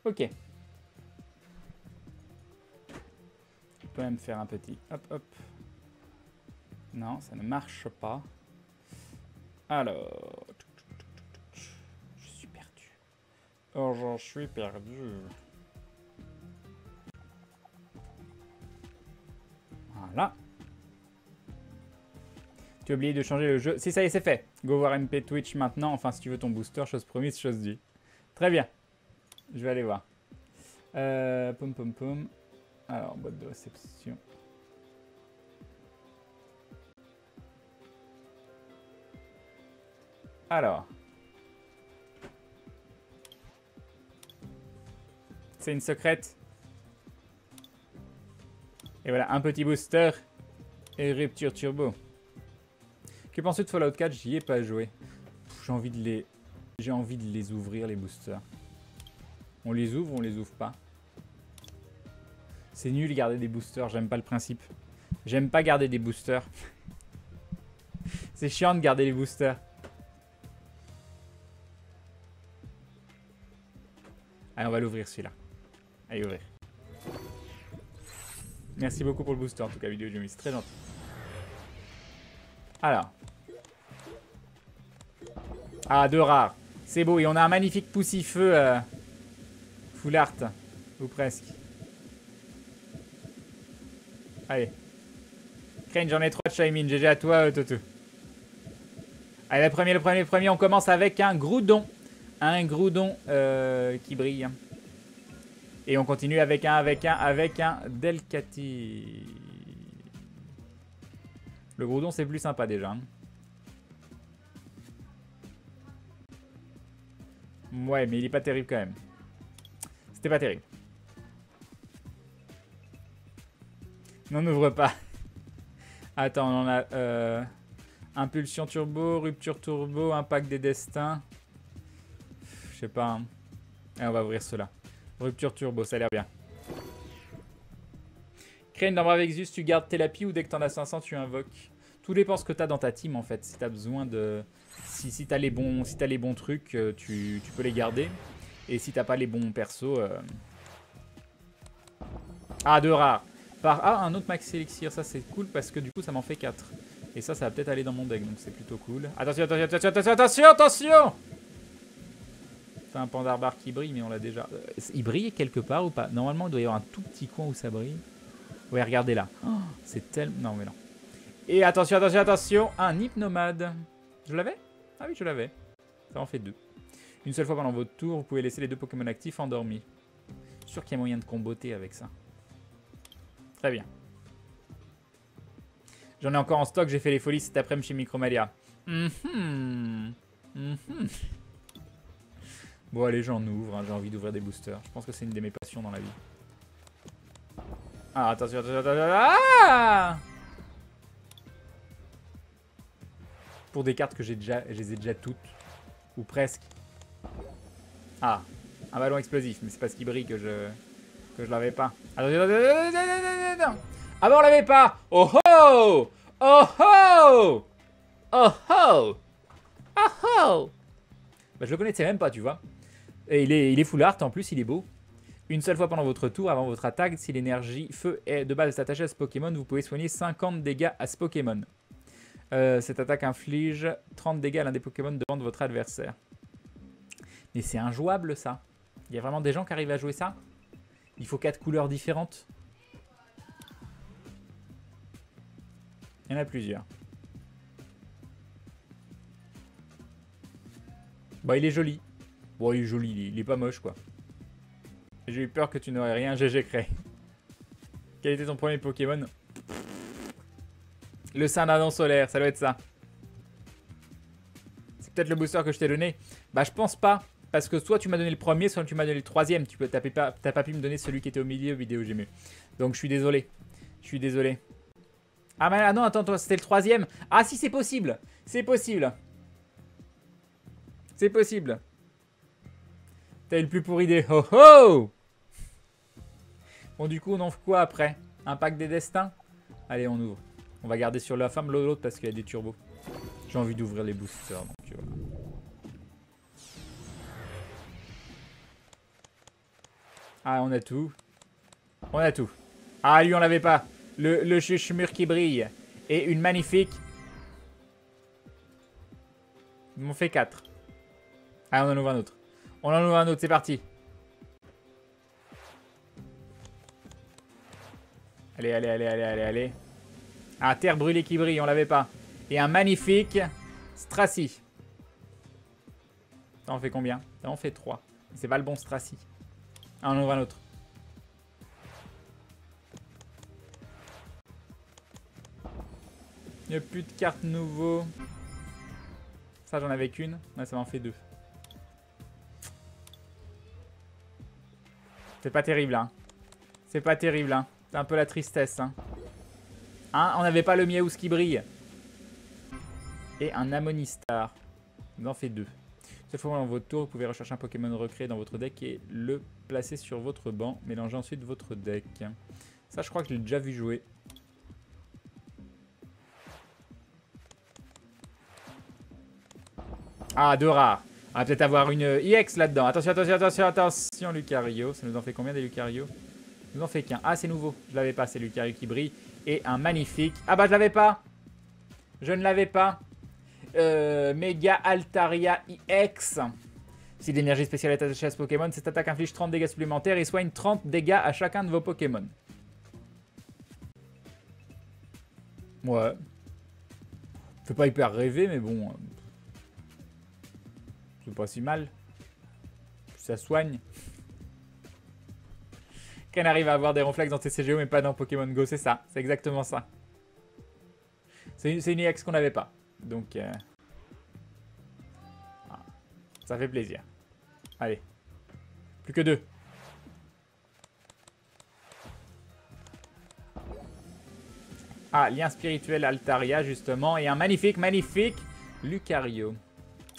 Ok. Je peux même faire un petit hop hop. Non, ça ne marche pas. Alors. Je suis perdu. Oh, j'en suis perdu. Voilà. Tu as oublié de changer le jeu. Si, ça y est, c'est fait. Go voir MP Twitch maintenant. Enfin, si tu veux ton booster, chose promise, chose due. Très bien. Je vais aller voir. Poum poum poum. Alors, boîte de réception. Alors. C'est une secrète. Et voilà, un petit booster. Et rupture turbo. Que penses-tu de Fallout 4? J'y ai pas joué. J'ai envie de les ouvrir, les boosters. On les ouvre ou on les ouvre pas? C'est nul garder des boosters, j'aime pas le principe. J'aime pas garder des boosters. C'est chiant de garder les boosters. Allez, on va l'ouvrir celui-là. Allez, ouvrir. Merci beaucoup pour le booster, en tout cas, vidéo Jimmy, c'est très gentil. Alors. Ah, deux rares. C'est beau, et on a un magnifique poussifeu full art. Ou presque. Allez. Crane, j'en ai 3 de Shaymin. GG à toi, Toto. Allez, le premier. On commence avec un Groudon. Un Groudon qui brille. Et on continue avec un Delcati. Le Groudon, c'est plus sympa déjà. Hein. Ouais, mais il est pas terrible quand même. C'était pas terrible. Non, n'ouvre pas. Attends, on en a impulsion turbo, rupture turbo, impact des destins. Je sais pas. Hein. Allez, on va ouvrir cela. Rupture turbo, ça a l'air bien. Crane dans Bravexus, tu gardes tes lapis ou dès que t'en as 500, tu invoques. Tout dépend ce que t'as dans ta team en fait. Si t'as besoin de. Si t'as les bons trucs, tu peux les garder. Et si t'as pas les bons persos. Ah, deux rares. Ah, un autre max élixir, ça c'est cool parce que du coup ça m'en fait 4. Et ça va peut-être aller dans mon deck, donc c'est plutôt cool. Attention. C'est un Pandarbar qui brille, mais on l'a déjà. Il brille quelque part ou pas? Normalement, il doit y avoir un tout petit coin où ça brille. Ouais, regardez là. Oh, c'est tellement... Non, mais non. Et attention, un hypnomade. Je l'avais? Ah oui, je l'avais. Ça en fait 2. Une seule fois pendant votre tour, vous pouvez laisser les 2 Pokémon actifs endormis. Je suis sûr qu'il y a moyen de comboter avec ça. Très bien. J'en ai encore en stock, j'ai fait les folies cet après-midi chez Micromalia. Bon, allez, j'en ouvre. Hein. J'ai envie d'ouvrir des boosters. Je pense que c'est une de mes passions dans la vie. Ah, attention. Ah! Pour des cartes que je les ai déjà toutes. Ou presque. Ah, un ballon explosif. Mais c'est parce qu'il brille que je l'avais pas. Attention. Ah bah on l'avait pas. Oh oh! Oh oh! Oh oh! Oh oh! Bah je le connaissais même pas, tu vois. Et il est full art, en plus il est beau. Une seule fois pendant votre tour, avant votre attaque, si l'énergie feu est de base attachée à ce Pokémon, vous pouvez soigner 50 dégâts à ce Pokémon. Cette attaque inflige 30 dégâts à l'un des Pokémon devant votre adversaire. Mais c'est injouable ça. Il y a vraiment des gens qui arrivent à jouer ça? Il faut 4 couleurs différentes. Il y en a plusieurs. Bah il est joli. Bon il est joli, il est pas moche quoi. J'ai eu peur que tu n'aurais rien, GG Cray. Quel était ton premier Pokémon? Le Syndanon solaire, ça doit être ça. C'est peut-être le booster que je t'ai donné. Bah je pense pas. Parce que soit tu m'as donné le premier, soit tu m'as donné le troisième. T'as pas pu me donner celui qui était au milieu, vidéo GMU. Donc je suis désolé. Je suis désolé. Ah, mais, ah non, attends, toi, c'était le troisième. Ah si, c'est possible. C'est possible. C'est possible. T'as eu le plus pourri des ho ho. Bon, du coup, on ouvre quoi après? Un pack des destins? Allez, on ouvre. On va garder sur la femme l'autre parce qu'il y a des turbos. J'ai envie d'ouvrir les boosters. Donc, tu vois. Ah, on a tout. On a tout. Ah, lui, on l'avait pas. Le chuchemur qui brille. Et une magnifique. Ils m'ont fait 4. Ah, on en ouvre un autre. On en ouvre un autre, c'est parti. Allez, allez, allez, allez, allez, allez. Ah, terre brûlée qui brille, on l'avait pas. Et un magnifique Stracy. Ça en fait combien? Ça en fait 3. C'est pas le bon Stracy. Ah, on ouvre un autre. Il n'y a plus de cartes nouveaux. Ça, j'en avais qu'une. Ouais, ça m'en fait 2. C'est pas terrible, hein. C'est pas terrible, hein. C'est un peu la tristesse, hein. Hein, on n'avait pas le Miaus qui brille. Et un Amonistar. Ça en fait 2. Cette fois dans votre tour, vous pouvez rechercher un Pokémon recréé dans votre deck et le placer sur votre banc. Mélangez ensuite votre deck. Ça, je crois que je l'ai déjà vu jouer. Ah, 2 rares. On va peut-être avoir une EX là-dedans. Attention, attention, attention, attention, Lucario. Ça nous en fait combien des Lucario? Ça nous en fait qu'un. Ah, c'est nouveau. Je l'avais pas, c'est Lucario qui brille. Et un magnifique. Ah bah, je l'avais pas. Je ne l'avais pas. Mega Altaria EX. Si l'énergie spéciale est attachée à ce Pokémon, cette attaque inflige 30 dégâts supplémentaires et soigne 30 dégâts à chacun de vos Pokémon. Ouais. Fait pas hyper rêver, mais bon. C'est pas si mal. Ça soigne. Ken arrive à avoir des réflexes dans TCGO, mais pas dans Pokémon Go, c'est ça. C'est exactement ça. C'est une EX qu'on n'avait pas. Donc, ça fait plaisir. Allez. Plus que 2. Ah, lien spirituel Altaria, justement. Et un magnifique, magnifique Lucario.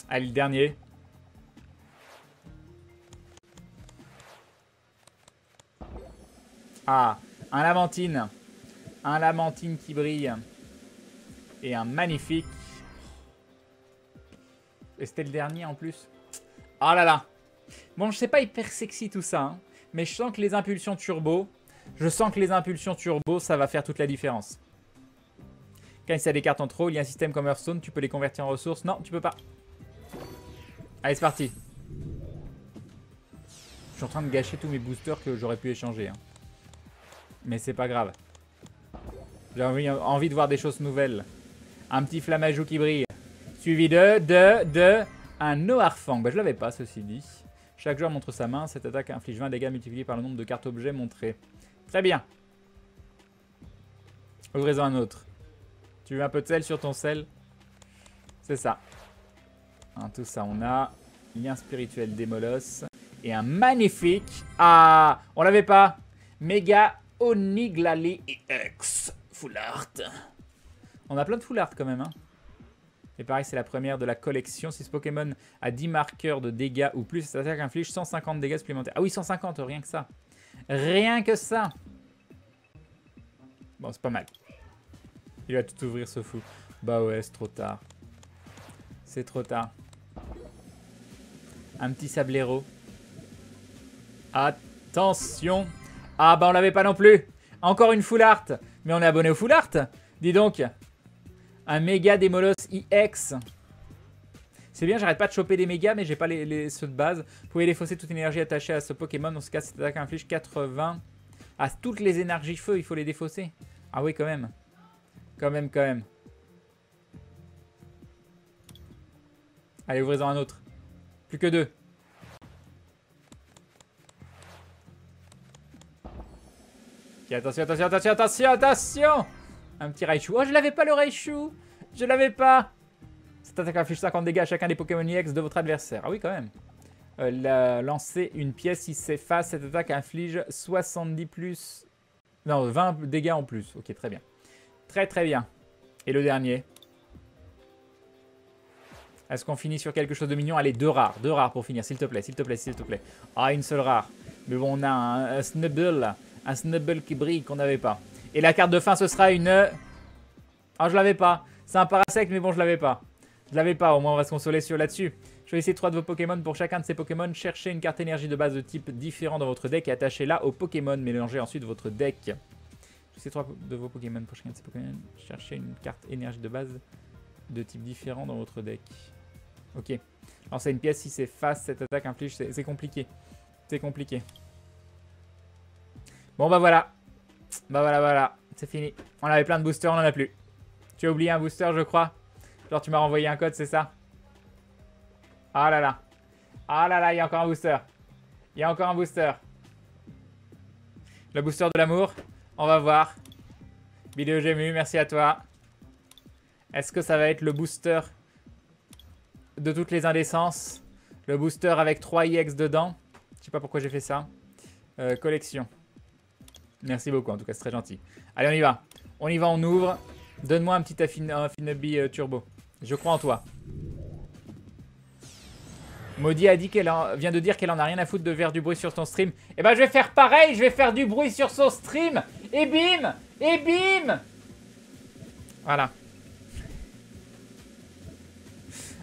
Allez, le dernier. Ah, un Lamantine. Un Lamantine qui brille. Et un magnifique. Et c'était le dernier en plus. Oh là là. Bon, je sais pas hyper sexy tout ça. Hein, mais je sens que les impulsions turbo. Ça va faire toute la différence. Quand il y a des cartes en trop, il y a un système comme Hearthstone. Tu peux les convertir en ressources. Non, tu peux pas. Allez, c'est parti. Je suis en train de gâcher tous mes boosters que j'aurais pu échanger. Hein. Mais c'est pas grave. J'ai envie de voir des choses nouvelles. Un petit Flamajou qui brille. Suivi de un Noirfang. Bah, je l'avais pas, ceci dit. Chaque joueur montre sa main. Cette attaque inflige 20 dégâts multipliés par le nombre de cartes objets montrées. Très bien. Ouvrez-en un autre. Tu veux un peu de sel sur ton sel? C'est ça. Hein, tout ça, on a lien spirituel d'Emolos. Et un magnifique. Ah, on l'avait pas. Méga Oniglali EX. Full art. On a plein de full art quand même. Hein. Et pareil, c'est la première de la collection. Si ce Pokémon a 10 marqueurs de dégâts ou plus, cette attaque inflige 150 dégâts supplémentaires. Ah oui, 150, rien que ça. Rien que ça. Bon, c'est pas mal. Il va tout ouvrir, ce fou. Bah ouais, c'est trop tard. C'est trop tard. Un petit Sablero. Attention. Ah bah on l'avait pas non plus. Encore une full art. Mais on est abonné au full art. Dis donc. Un méga Démolos EX. C'est bien, j'arrête pas de choper des mégas, mais j'ai pas ceux de base. Vous pouvez défausser toute énergie attachée à ce Pokémon. Dans ce cas, cette attaque inflige 80. À toutes les énergies feu, il faut les défausser. Ah oui, quand même. Quand même. Allez, ouvrez-en un autre. Plus que 2. Okay, attention. Un petit Raichu. Oh, je l'avais pas le Raichu. Je l'avais pas. Cette attaque inflige 50 dégâts à chacun des Pokémon EX de votre adversaire. Ah oui, quand même. Lancer une pièce si c'est face. Cette attaque inflige 70 plus... Non, 20 dégâts en plus. Ok, très bien. Très bien. Et le dernier. Est-ce qu'on finit sur quelque chose de mignon? Allez, 2 rares. 2 rares pour finir, s'il te plaît. Ah, une seule rare. Mais bon, on a un Snubbull. Un Snubbull qui brille qu'on n'avait pas. Et la carte de fin, ce sera une... Ah, je l'avais pas. C'est un Parasect, mais bon, je l'avais pas. Au moins, on va se consoler sur là-dessus. Choisissez 3 de vos Pokémon. Pour chacun de ces Pokémon, cherchez une carte énergie de base de type différent dans votre deck et attachez-la au Pokémon. Mélangez ensuite votre deck. Choisissez 3 de vos Pokémon. Pour chacun de ces Pokémon, cherchez une carte énergie de base de type différent dans votre deck. Ok. Lancez une pièce si c'est face. Cette attaque inflige. C'est compliqué. C'est compliqué. Bon bah voilà. Bah voilà. C'est fini. On avait plein de boosters, on en a plus. Tu as oublié un booster, je crois. Genre tu m'as renvoyé un code, c'est ça? Ah là là. Ah là là, il y a encore un booster. Il y a encore un booster. Le booster de l'amour. On va voir. Vidéo Gému, merci à toi. Est-ce que ça va être le booster de toutes les indécences? Le booster avec 3 EX dedans. Je sais pas pourquoi j'ai fait ça. Collection. Merci beaucoup, en tout cas, c'est très gentil. Allez, on y va. On y va, on ouvre. Donne-moi un petit Affinabi Turbo. Je crois en toi. Maudit a dit vient de dire qu'elle en a rien à foutre de faire du bruit sur ton stream. Et ben je vais faire pareil, je vais faire du bruit sur son stream. Et bim. Et bim. Voilà.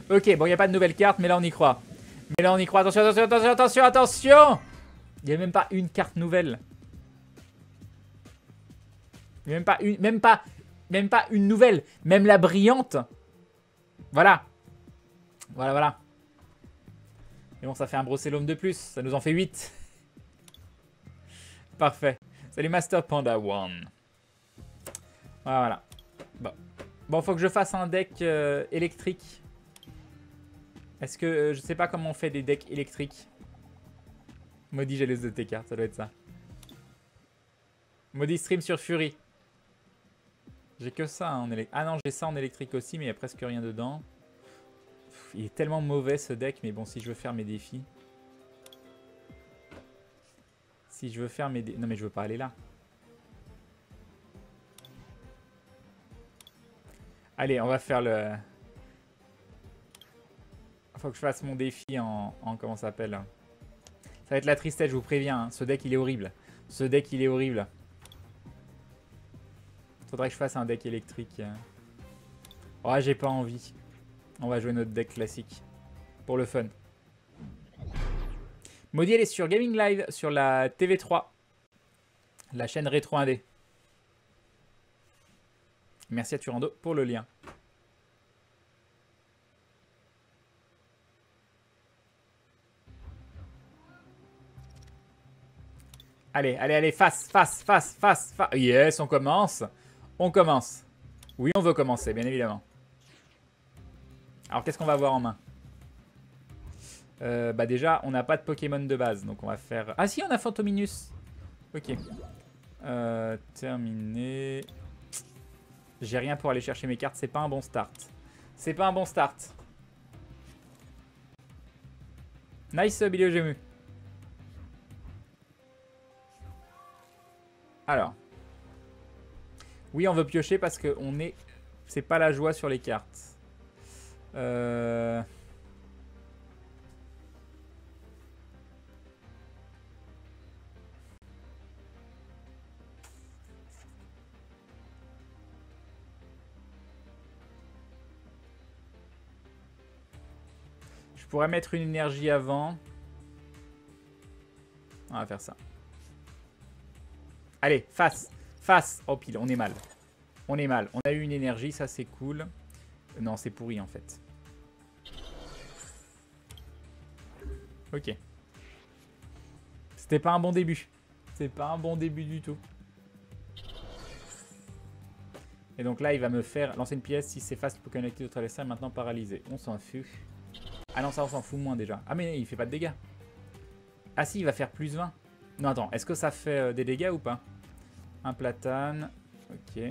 Ok, bon, il n'y a pas de nouvelle carte, mais là on y croit. Mais là on y croit. Attention, attention, attention, attention, attention. Il n'y a même pas une carte nouvelle. Il n'y a même pas une nouvelle. Même la brillante. Voilà. Voilà. Et bon, ça fait un Brossellum de plus. Ça nous en fait 8. Parfait. Salut Master Panda One. Voilà. Bon, faut que je fasse un deck électrique. Est-ce que... je sais pas comment on fait des decks électriques. Maudit jalouse de tes cartes, ça doit être ça. Maudit stream sur Fury. J'ai que ça en électrique. Ah non, j'ai ça en électrique aussi, mais il n'y a presque rien dedans. Il est tellement mauvais ce deck, mais bon, si je veux faire mes défis. Si je veux faire mes défis... Non, mais je veux pas aller là. Allez, on va faire le... Faut que je fasse mon défi en comment ça s'appelle? Ça va être la tristesse, je vous préviens. Hein. Ce deck, il est horrible. Ce deck, il est horrible. Faudrait que je fasse un deck électrique. Oh, j'ai pas envie. On va jouer notre deck classique. Pour le fun. Maudit, elle est sur Gaming Live, sur la TV3. La chaîne Rétro 1D. Merci à Turando pour le lien. Allez, allez, allez, face. Yes, on commence. On commence. Oui, on veut commencer, bien évidemment. Alors, qu'est-ce qu'on va avoir en main? Bah déjà, on n'a pas de Pokémon de base, donc on va faire... Ah si, on a Fantominus. Ok. Terminé. J'ai rien pour aller chercher mes cartes, c'est pas un bon start. C'est pas un bon start. Nice, Billy Gému. Alors. Oui, on veut piocher parce que on est... C'est pas la joie sur les cartes. Je pourrais mettre une énergie avant. On va faire ça. Allez, face. Face. Oh pile, on est mal. On est mal. On a eu une énergie, ça c'est cool. Non, c'est pourri en fait. Ok. C'était pas un bon début. C'est pas un bon début du tout. Et donc là, il va me faire lancer une pièce. Si c'est face, Pokémon actif de traverser, maintenant paralysé. On s'en fout. Ah non, ça on s'en fout moins déjà. Ah mais il fait pas de dégâts. Ah si, il va faire plus 20. Non, attends, est-ce que ça fait des dégâts ou pas? Un platane. Ok.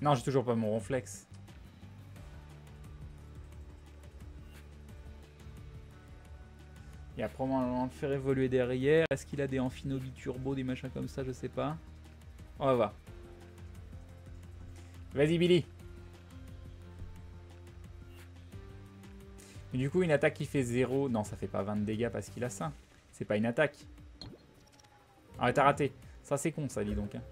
Non, j'ai toujours pas mon ronflex. Il y a probablement de faire évoluer derrière. Est-ce qu'il a des Amphinobi turbo, des machins comme ça? Je sais pas. On va voir. Vas-y, Billy. Et du coup, une attaque qui fait 0. Non, ça fait pas 20 de dégâts parce qu'il a ça. C'est pas une attaque. Ah, t'as raté. Ça, c'est con, ça, dis donc. Hein.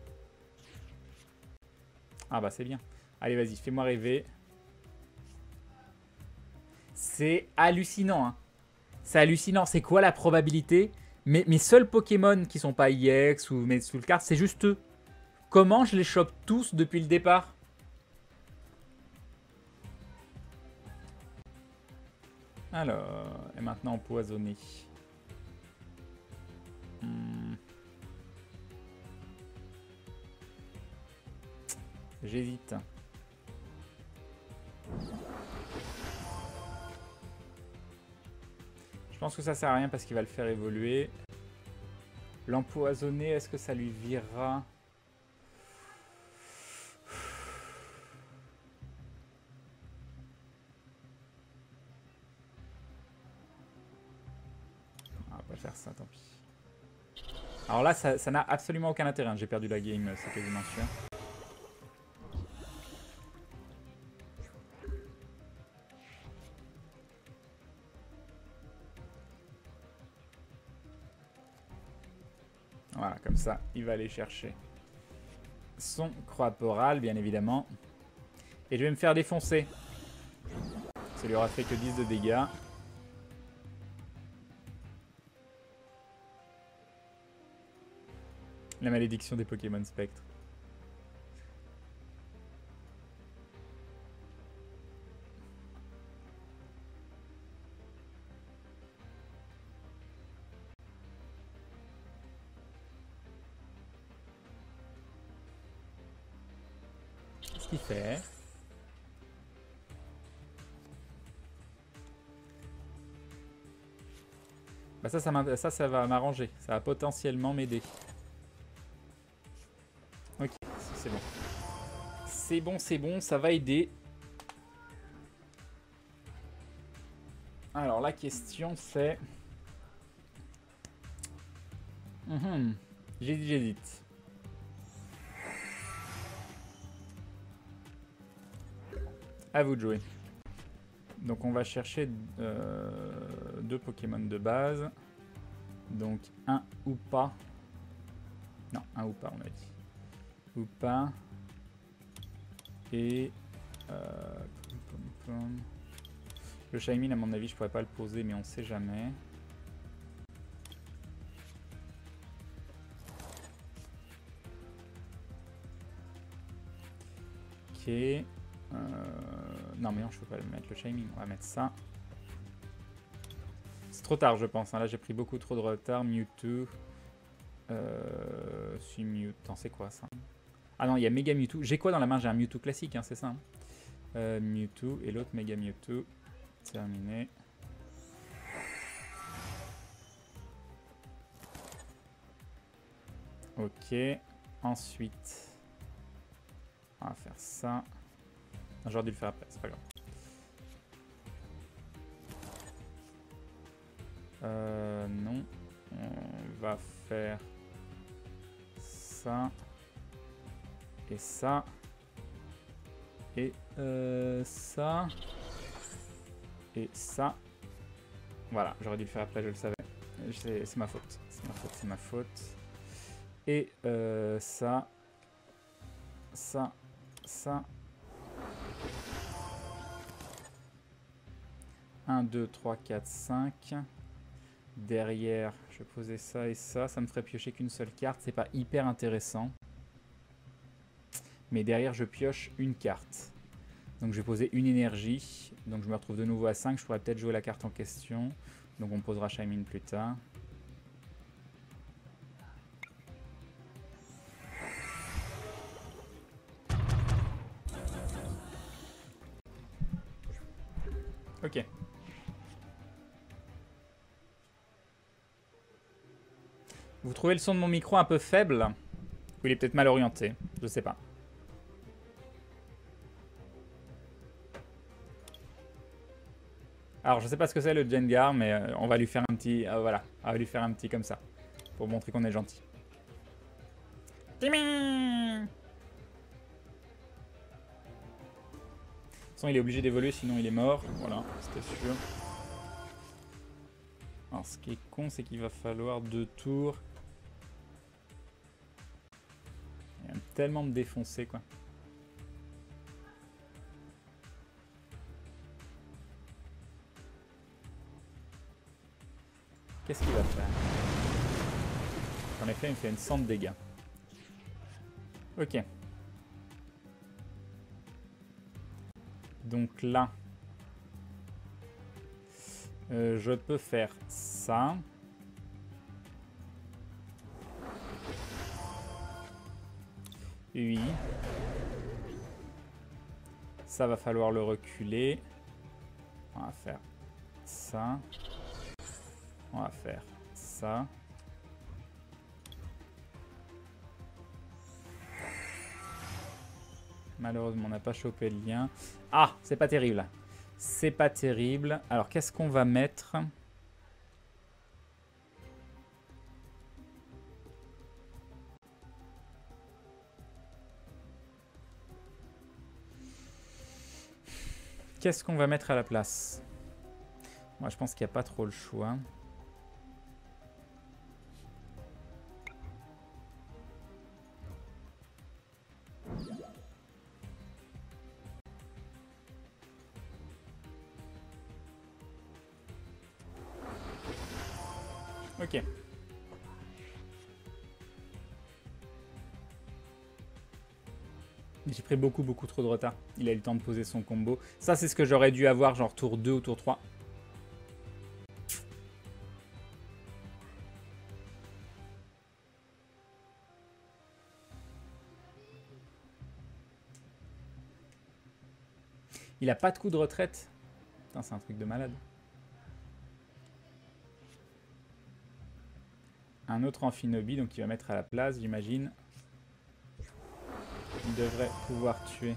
Ah, bah, c'est bien. Allez, vas-y, fais-moi rêver. C'est hallucinant, hein. C'est hallucinant. C'est quoi la probabilité? Mes seuls Pokémon qui sont pas EX ou mes Soul Cards, c'est juste eux. Comment je les chope tous depuis le départ? Alors, et maintenant empoisonné. J'hésite. Je pense que ça sert à rien parce qu'il va le faire évoluer. L'empoisonner, est-ce que ça lui virera? On va pas faire ça, tant pis. Alors là, ça n'a absolument aucun intérêt. Hein. J'ai perdu la game, c'est quasiment sûr. Voilà, comme ça, il va aller chercher son Cryoporal, bien évidemment. Et je vais me faire défoncer. Ça lui aura fait que 10 de dégâts. La malédiction des Pokémon Spectre. Qu'est-ce qu'il fait? Bah ça va m'arranger. Ça va potentiellement m'aider. Ok, c'est bon. C'est bon, ça va aider. Alors la question c'est... J'hésite. À vous de jouer. Donc on va chercher 2 Pokémon de base. Donc un ou pas. Non, un ou pas on a dit. Ou pas. Et... le Shaymin à mon avis je pourrais pas le poser mais on sait jamais. Ok. Non mais non je peux pas le mettre le Shaymin, on va mettre ça. C'est trop tard je pense, hein. Là j'ai pris beaucoup trop de retard. Mewtwo. Si Mewtwo, c'est quoi ça? Ah non il y a Mega Mewtwo. J'ai quoi dans la main? J'ai un Mewtwo classique, hein, c'est ça hein. Mewtwo et l'autre Mega Mewtwo. Terminé. Ok. Ensuite, on va faire ça. J'aurais dû le faire après, c'est pas grave. Non. On va faire ça. Et ça. Et ça. Et ça. Voilà, j'aurais dû le faire après, je le savais. C'est ma faute. C'est ma faute. Et ça. Ça. Ça. 1, 2, 3, 4, 5. Derrière, je vais poser ça et ça. Ça me ferait piocher qu'une seule carte. C'est pas hyper intéressant. Mais derrière, je pioche une carte. Donc je vais poser une énergie. Donc je me retrouve de nouveau à 5. Je pourrais peut-être jouer la carte en question. Donc on posera Shaymin plus tard. Ok. Vous trouvez le son de mon micro un peu faible? Ou il est peut-être mal orienté? Je sais pas. Alors je sais pas ce que c'est le Gengar, mais on va lui faire un petit... voilà, on va lui faire un petit comme ça. Pour montrer qu'on est gentil. De toute façon il est obligé d'évoluer sinon il est mort. Voilà, c'était sûr. Alors ce qui est con c'est qu'il va falloir 2 tours. Il va tellement me défoncer quoi. En effet, il me fait une 100 de dégâts. Ok. Donc là, je peux faire ça. Oui. Ça va falloir le reculer. On va faire ça. On va faire ça. Malheureusement, on n'a pas chopé le lien. Ah, c'est pas terrible. C'est pas terrible. Alors, qu'est-ce qu'on va mettre? Qu'est-ce qu'on va mettre à la place? Moi, je pense qu'il n'y a pas trop le choix. Ok. J'ai pris beaucoup trop de retard. Il a eu le temps de poser son combo. Ça, c'est ce que j'aurais dû avoir, genre tour 2 ou tour 3. Il a pas de coup de retraite. Putain, c'est un truc de malade. Un autre Amphinobi, donc il va mettre à la place, j'imagine. Il devrait pouvoir tuer.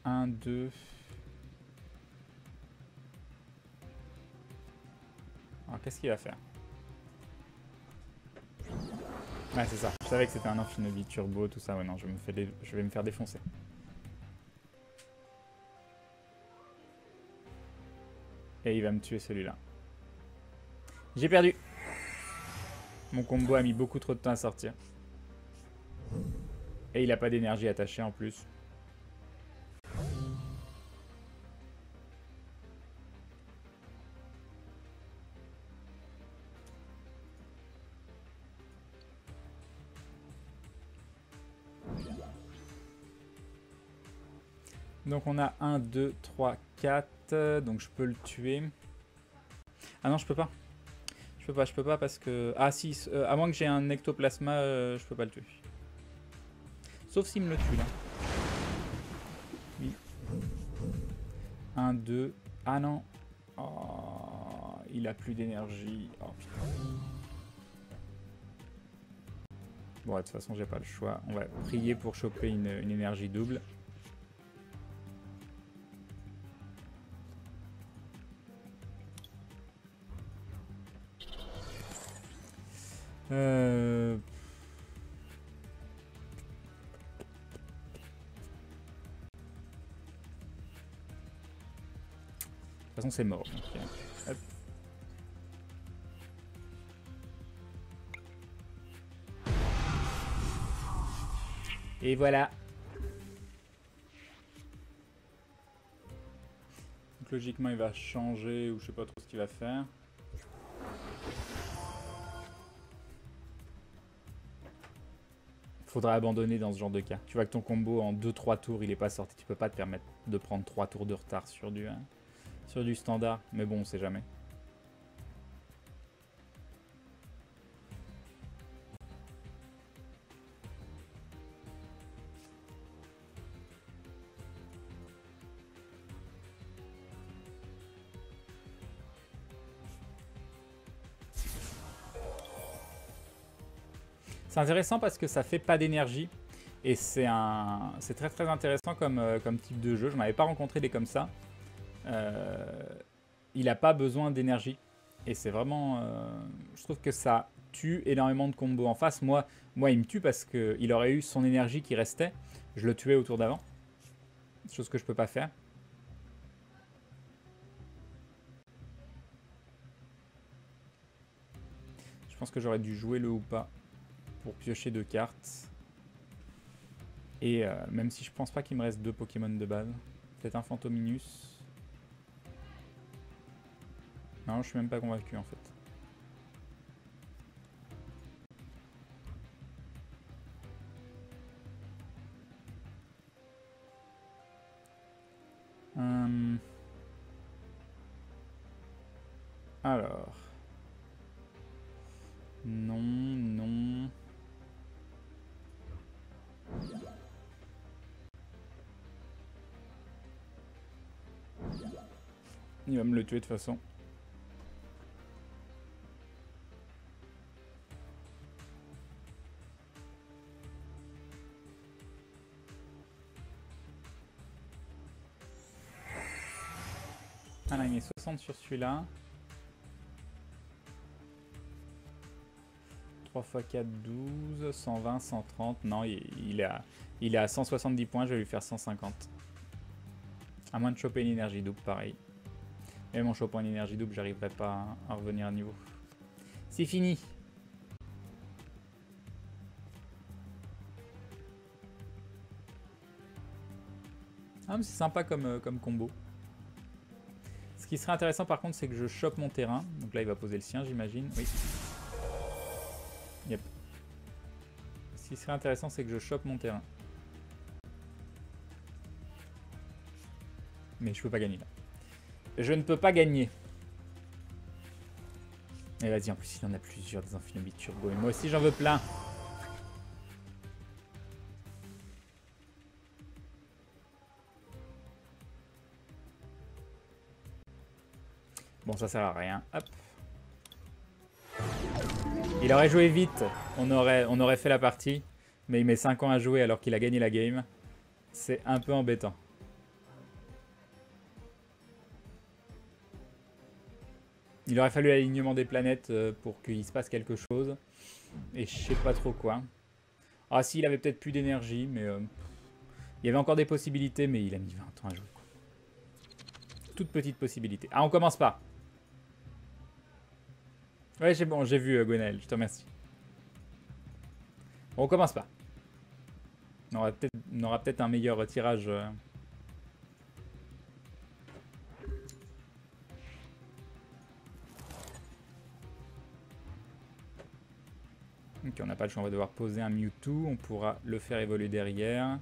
Un, deux. Alors, qu'est-ce qu'il va faire? Ouais, c'est ça. Je savais que c'était un Amphinobi turbo, tout ça. Ouais, non, je vais me faire défoncer. Et il va me tuer celui-là. J'ai perdu. Mon combo a mis beaucoup trop de temps à sortir. Et il n'a pas d'énergie attachée en plus. Donc on a 1, 2, 3, 4. Donc je peux le tuer. Ah non, je peux pas. Je peux pas parce que... Ah si, à moins que j'ai un ectoplasma, je peux pas le tuer. Sauf s'il me le tue là. Oui. 1, 2. Ah non. Oh, il a plus d'énergie. Oh putain. Bon, de toute façon, j'ai pas le choix. On va prier pour choper une énergie double. De toute façon, c'est mort. Donc, hop. Et voilà. Donc, logiquement, il va changer ou je sais pas trop ce qu'il va faire. Faudra abandonner dans ce genre de cas. Tu vois que ton combo en 2-3 tours, il est pas sorti. Tu peux pas te permettre de prendre 3 tours de retard sur du standard. Mais bon, on sait jamais. C'est intéressant parce que ça fait pas d'énergie. Et c'est très intéressant comme type de jeu. Je n'en avais pas rencontré des comme ça. Il n'a pas besoin d'énergie. Et c'est vraiment... je trouve que ça tue énormément de combos en face. Moi il me tue parce qu'il aurait eu son énergie qui restait. Je le tuais au tour d'avant. Chose que je peux pas faire. Je pense que j'aurais dû jouer le ou pas pour piocher 2 cartes. Et même si je pense pas qu'il me reste 2 Pokémon de base. Peut-être un Fantominus. Non, je suis même pas convaincu en fait. Alors. Non, non. Il va me le tuer de toute façon. Ah là, il met 60 sur celui-là. 3 x 4, 12, 120, 130. Non, il est à 170 points, je vais lui faire 150. À moins de choper une énergie double, pareil. Même en chopant une énergie double, j'arriverai pas à revenir à niveau. C'est fini. Ah, mais c'est sympa comme combo. Ce qui serait intéressant par contre, c'est que je chope mon terrain. Donc là, il va poser le sien, j'imagine. Oui. Yep. Ce qui serait intéressant, c'est que je chope mon terrain. Mais je peux pas gagner là. Je ne peux pas gagner. Et vas-y, en plus, il en a plusieurs des Infinobit Turbo. Et moi aussi, j'en veux plein. Bon, ça sert à rien. Hop. Il aurait joué vite. On aurait fait la partie. Mais il met 5 ans à jouer alors qu'il a gagné la game. C'est un peu embêtant. Il aurait fallu l'alignement des planètes pour qu'il se passe quelque chose. Et je sais pas trop quoi. Ah si, il avait peut-être plus d'énergie, mais... il y avait encore des possibilités, mais il a mis 20 ans à jouer. Toute petite possibilité. Ah, on commence pas. Ouais, c'est bon, j'ai vu Gwenaël, je te remercie. Bon, on commence pas. On aura peut-être un meilleur tirage. Ok, on n'a pas le choix, on va devoir poser un Mewtwo. On pourra le faire évoluer derrière.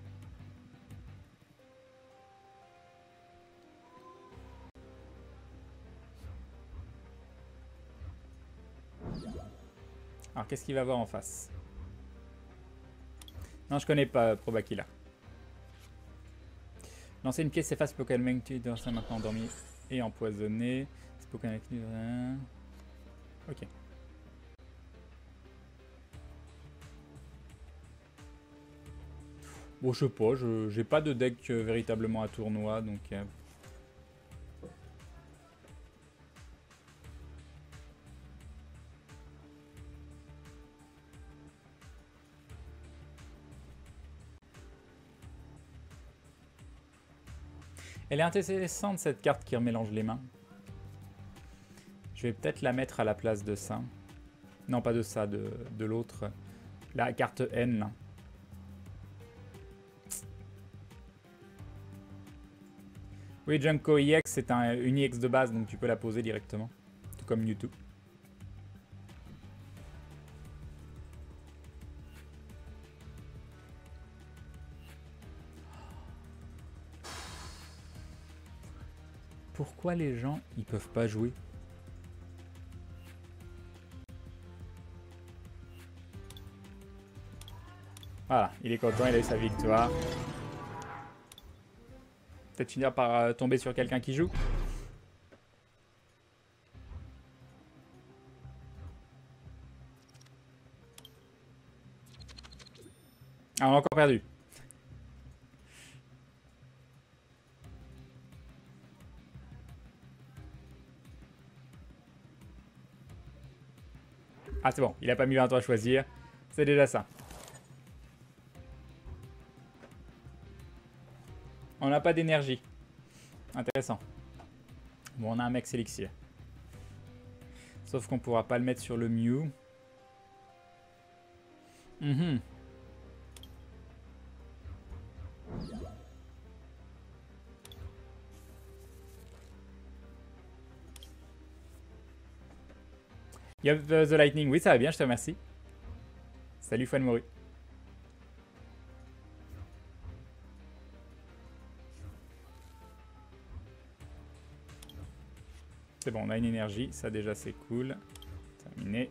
Alors, qu'est-ce qu'il va avoir en face? Non, je connais pas Probakila. Lancer une pièce efface Pokémon dans sa maintenant endormi et empoisonné. C'est Pokémon. Ok. Bon, je sais pas, j'ai pas de deck véritablement à tournoi, donc... Elle est intéressante cette carte qui remélange les mains. Je vais peut-être la mettre à la place de ça. Non, pas de ça, de l'autre. La carte N, là. Oui, Junko EX, c'est une EX de base, donc tu peux la poser directement. Tout comme Mewtwo. Pourquoi les gens, ils peuvent pas jouer? Voilà, il est content, il a eu sa victoire. Peut-être finir par tomber sur quelqu'un qui joue. Ah, on a encore perdu. Ah, c'est bon, il a pas mis 20 ans à choisir. C'est déjà ça. On n'a pas d'énergie. Intéressant. Bon, on a un Max Elixir. Sauf qu'on pourra pas le mettre sur le Mew. You have the lightning. Oui, ça va bien, je te remercie. Salut Fanmoru. C'est bon, on a une énergie. Ça déjà, c'est cool. Terminé.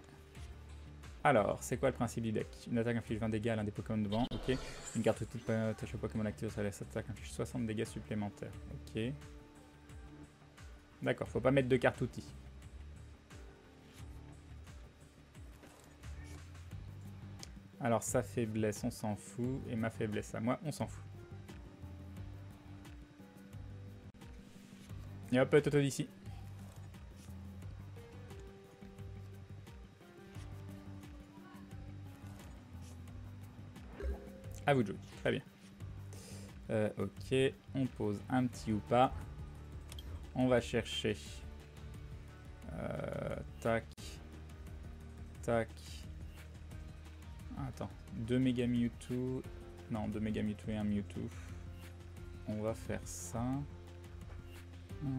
Alors, c'est quoi le principe du deck? Une attaque inflige 20 dégâts à l'un des Pokémon devant. Ok. Une carte outil touche au Pokémon actif sur cette attaque inflige 60 dégâts supplémentaires. Ok. D'accord, faut pas mettre de carte outil. Alors sa faiblesse, on s'en fout. Et ma faiblesse à moi, on s'en fout. Et hop, Toto d'ici. À vous de jouer. Très bien. Ok, on pose un petit ou pas. On va chercher. Tac. Tac. Attends. 2 Mega Mewtwo. Non, 2 Mega Mewtwo et un Mewtwo. On va faire ça. Ouais.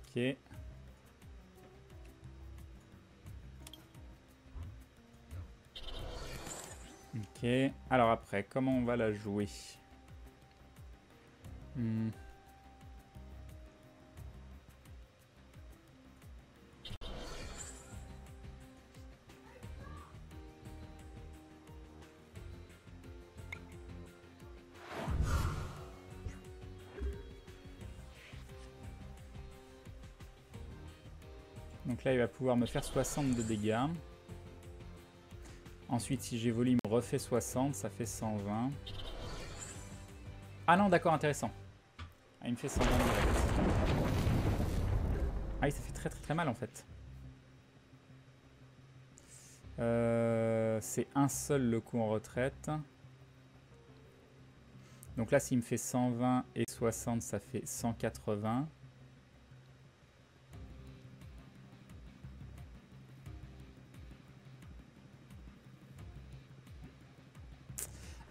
Ok. Ok. Alors après, comment on va la jouer? Donc là, il va pouvoir me faire 60 de dégâts. Ensuite, si j'évolue, il me refait 60, ça fait 120. Ah non, d'accord, intéressant. Ah, il me fait 120 direct. Ah oui, ça fait très très très mal en fait. C'est un seul le coup en retraite. Donc là, s'il me fait 120 et 60, ça fait 180.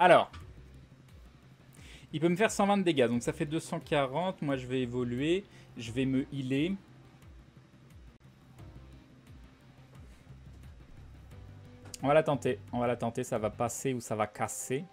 Alors, il peut me faire 120 de dégâts, donc ça fait 240. Moi, je vais évoluer, je vais me healer. On va la tenter, ça va passer ou ça va casser.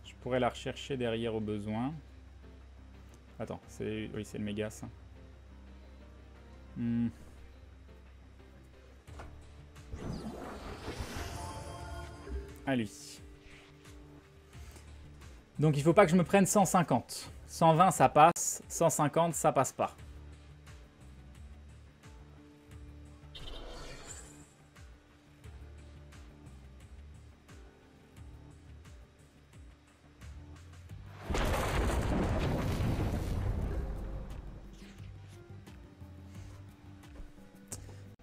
Je pourrais la rechercher derrière au besoin. Attends, oui, c'est le Mégas. À lui. Donc il faut pas que je me prenne 150. 120 ça passe, 150 ça passe pas.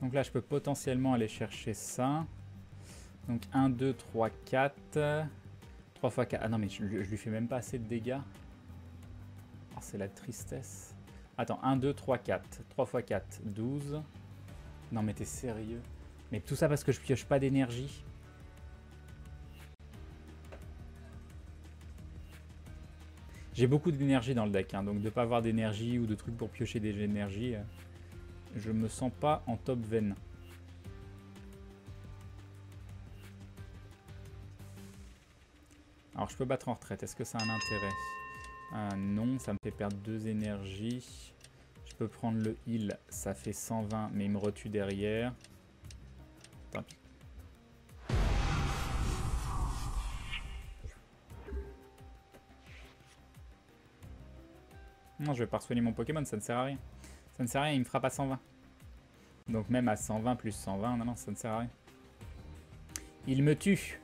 Donc là je peux potentiellement aller chercher ça. Donc 1, 2, 3, 4. 3 fois 4. Ah non mais je lui fais même pas assez de dégâts. Oh, c'est la tristesse. Attends, 1, 2, 3, 4. 3 fois 4, 12. Non mais t'es sérieux? Mais tout ça parce que je pioche pas d'énergie. J'ai beaucoup d'énergie dans le deck, hein, donc de pas avoir d'énergie ou de trucs pour piocher des énergies, je me sens pas en top veine. Alors je peux battre en retraite, est-ce que ça a un intérêt? Non, ça me fait perdre 2 énergies. Je peux prendre le heal, ça fait 120, mais il me retue derrière. Tant pis. Non, je vais pas soigner mon Pokémon, ça ne sert à rien. Ça ne sert à rien, il me frappe à 120. Donc même à 120 plus 120, non, ça ne sert à rien. Il me tue.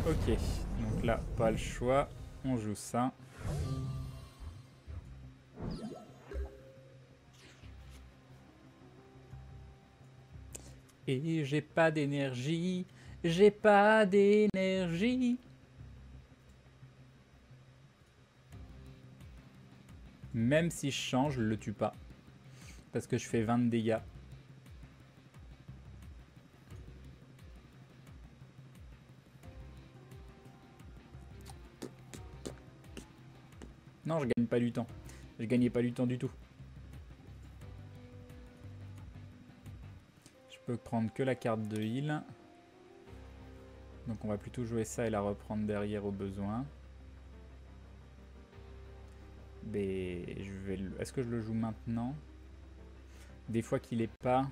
Ok, donc là, pas le choix. On joue ça. Et j'ai pas d'énergie. J'ai pas d'énergie. Même si je change, je le tue pas. Parce que je fais 20 de dégâts. Non, je gagne pas du temps. Je gagnais pas du temps du tout. Je peux prendre que la carte de heal. Donc on va plutôt jouer ça et la reprendre derrière au besoin. Mais je vais. Est-ce que je le joue maintenant? Des fois qu'il est pas.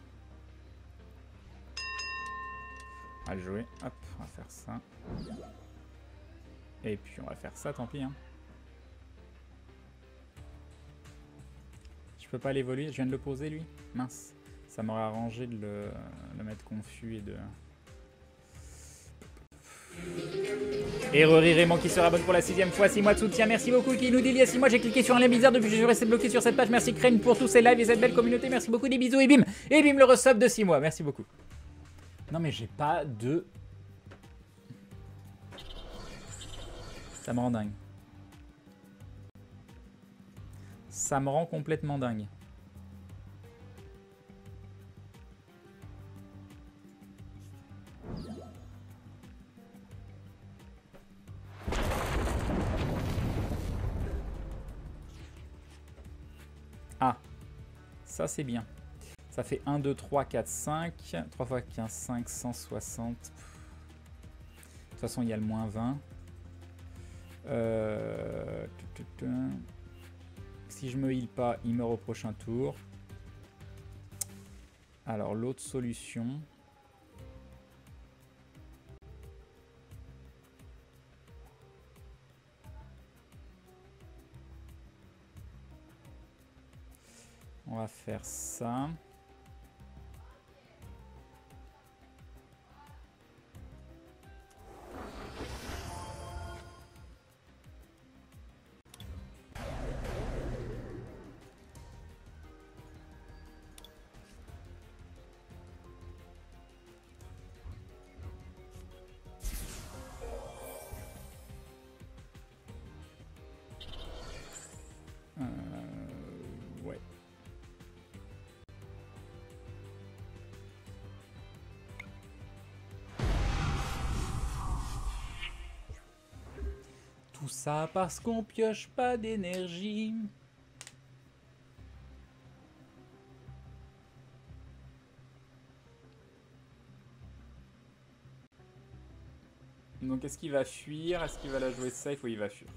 On va le jouer. Hop, on va faire ça. Et puis on va faire ça, tant pis. Hein. Je peux pas l'évoluer, je viens de le poser lui. Mince. Ça m'aurait arrangé de le mettre confus et de... Erreur Raymond qui se rabonne pour la 6ème fois, 6 mois de soutien, merci beaucoup. Qui nous dit il y a 6 mois j'ai cliqué sur un lien bizarre depuis que je suis resté bloqué sur cette page. Merci Crane pour tous ces lives et cette belle communauté, merci beaucoup, des bisous et bim le resub de 6 mois, merci beaucoup. Non mais j'ai pas de... Ça me rend dingue. Ça me rend complètement dingue. Ah, ça c'est bien. Ça fait 1, 2, 3, 4, 5. 3 fois 15, 5, 160. De toute façon, il y a le moins 20. Si je me heal pas, il meurt au prochain tour. Alors, l'autre solution... On va faire ça. Ouais. Tout ça parce qu'on pioche pas d'énergie. Donc est-ce qu'il va fuir? Est-ce qu'il va la jouer safe ou il va fuir?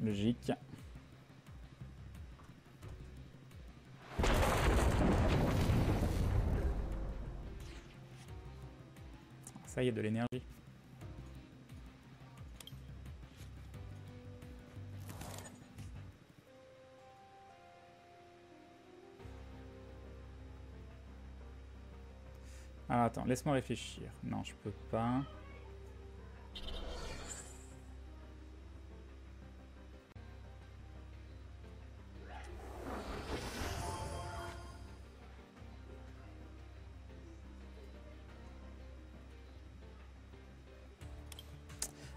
Logique. Ça y est, de l'énergie. Alors attends, laisse-moi réfléchir. Non, je peux pas.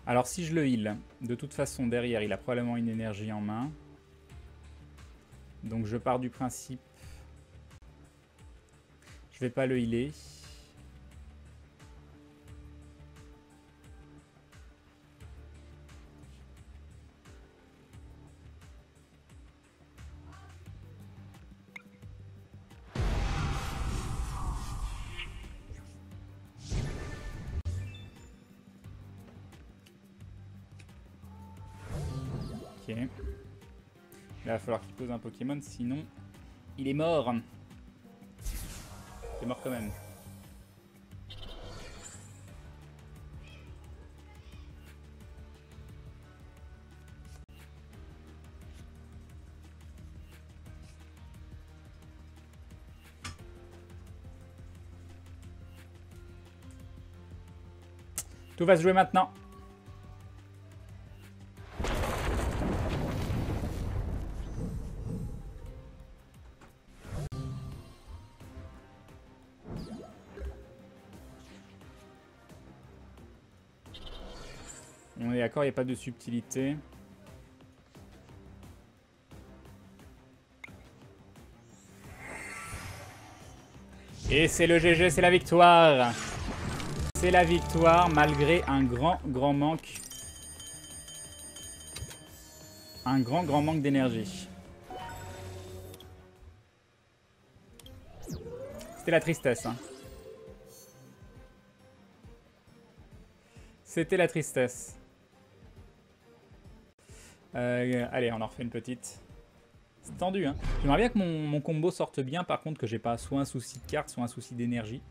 Alors si je le heal, de toute façon derrière il a probablement une énergie en main. Donc je pars du principe... Je vais pas le healer. Ok. Il va falloir qu'il pose un Pokémon, sinon il est mort. Il est mort quand même. Tout va se jouer maintenant. On est d'accord, il n'y a pas de subtilité. Et c'est le GG, c'est la victoire. C'est la victoire malgré un grand manque. Un grand manque d'énergie. C'était la tristesse. Hein. C'était la tristesse. Allez, on en refait une petite. C'est tendu, hein. J'aimerais bien que mon combo sorte bien, par contre, que j'ai pas soit un souci de carte, soit un souci d'énergie.